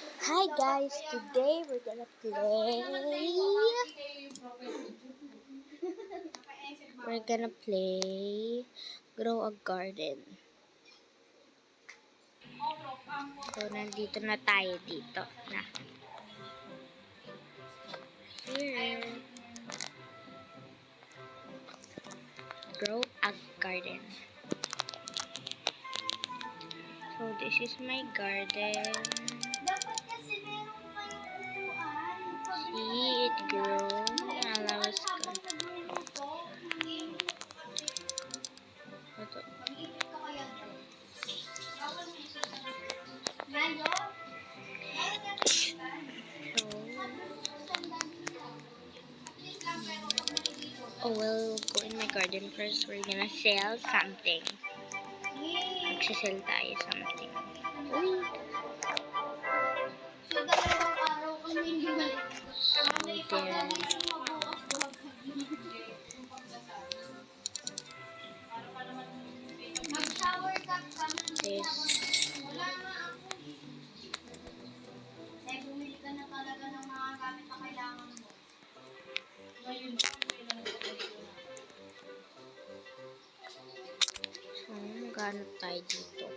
Hi guys, today we're gonna play. Grow a Garden. So nandito na tayo dito na. Here. Grow a Garden. So this is my garden. Dapat kasi meron kayong upuan. See it grow. Alawas ka. Ito. Mag-iinit ka kaya doon. Bawal mo isa na. Ngayon? Bawal ka kaibigan. So, At least lang pero pag nalilito. oh, we'll go in my garden first. We're gonna sell something. Magsisell tayo something. Uy! So, dalawang araw kami hindi balik. Mamay So, pagkagising mo bukas buwag. Mag-shower ka naman. This. Wala nga ako. Eh, bumili ka na talaga ng mga gamit na kailangan mo. Ngayon, So, maghanap tayo dito.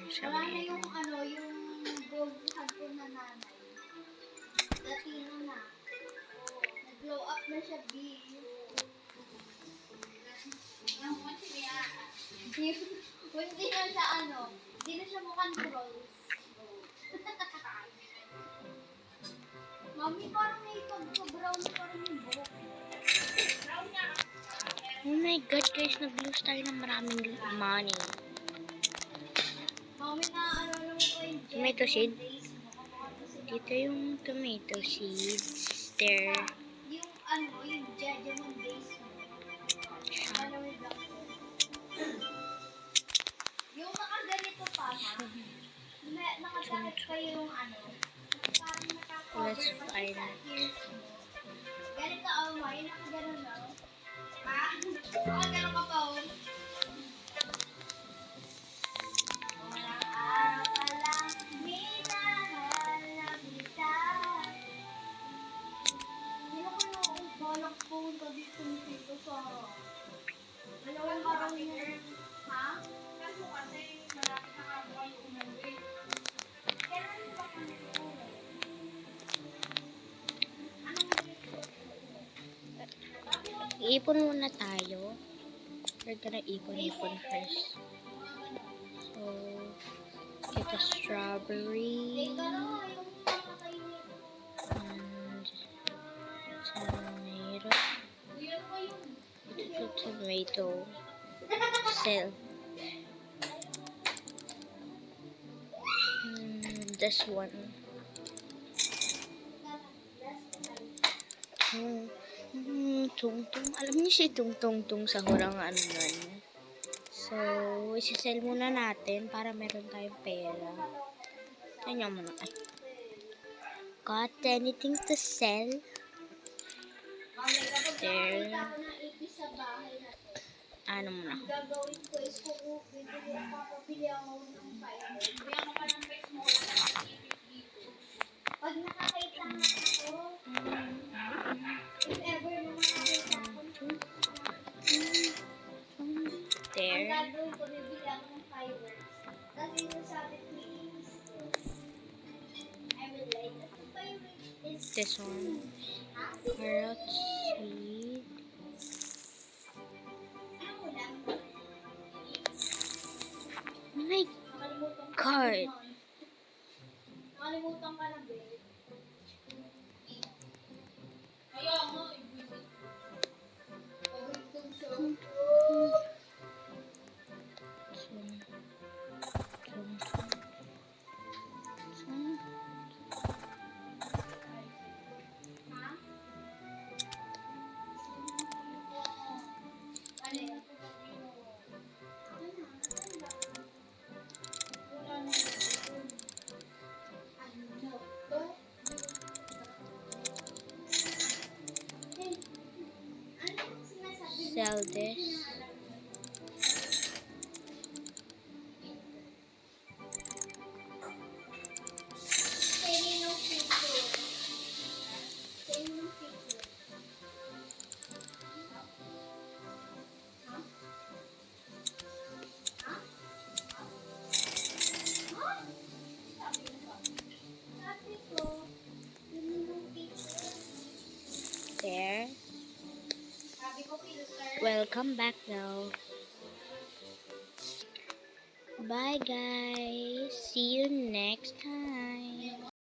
Siya wala na may yung yung gold hagpon na nanay. Latino na. Nag-glow up na siya, B. Hindi na siya hindi na siya mukhang trolls. Mami, parang may pagka-brown na parang yung buhok. Brown niya. Oh my God, guys, nag-lose tayo ng maraming money. Mami, naaalala mo ko yung Tomato seed? days mo. Dito yung tomato seeds. There. Yung yung Jejemon days mo. Malamig lang ko. Yung nakaganito pa, ma. Nakajakit pa yung parang nakakover Let's pa find siya sa it. ears mo. Ganito, ma. Yung nakaganon, no? Ha? Nakaganon ka pa, oh. Walang araw ka lang, minahal na kita. Hindi na ko yung balak pumunta dito sa dalawang araw niya. Ha? Kaso kasi malapit na nga po kayo umuwi. Kailan ba kami umuwi? Iipon muna tayo. We're gonna ipon first. So, get a strawberry. Teka na, yung pamakainit. And tomato. Yan mo yun. Ito tomato. Sell. This one. Tungtung. Alam niyo si Tungtung sa hurang nun. So, isi-sell muna natin para meron tayong pera. Tingnan mo na. Got anything to sell? Mamay, kapag There. nakakita ko ng ipis sa bahay na Ano muna? gagawin ko is papabili ako ng fireworks. Kaya mo pa ng face mo, pag nakakita na ako, if ever na makakita ako, ang There. gagawin ko, bibili ako ng fireworks. Tapos yung sabi, please, I will light up the fireworks. This one. Happy Carrot birthday! seed. Ano lang? Oh my Nakalimutan ko. God. Nakalimutan ka na, babe. Kaya nga, i-visit. Pag-itong show. Ha? Ano yan? Wala na yun. Ano to? Hey, ano sinasabi mo? Sell this. Welcome back now. Bye guys. See you next time.